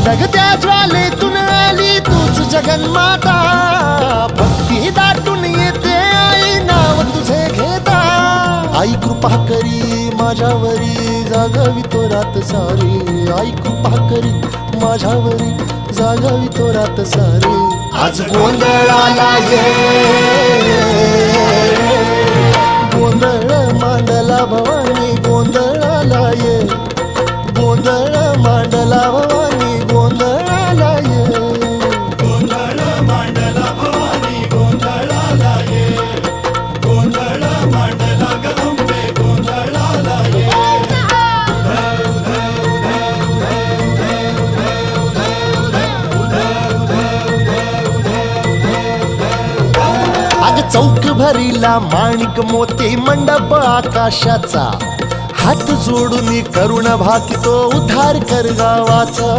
जगत्या ज्वालेतून आली तूच जगन्माता, भक्ती दाटून येते आई नाव तुझे घेता. आई कृपा करी माझ्यावरी जागावी तो रात सारी, आई कृपा करी माझ्यावरी जागावी तो रात सारी. आज गोंधळाला ये, गोंधळ मांडला भवानी गोंधळाला ये, गोंधळ मांडला भवानी गोंधळाला ये. गोंधळ मांडला भवानी गोंधळाला ये, गोंधळ मांडला गंबे गोंधळाला ये. अग चौक भरीला माणिक मोती मंडप आकाशाचा, हात जोडून करुण भाकितो उद्धार कर गावाचा.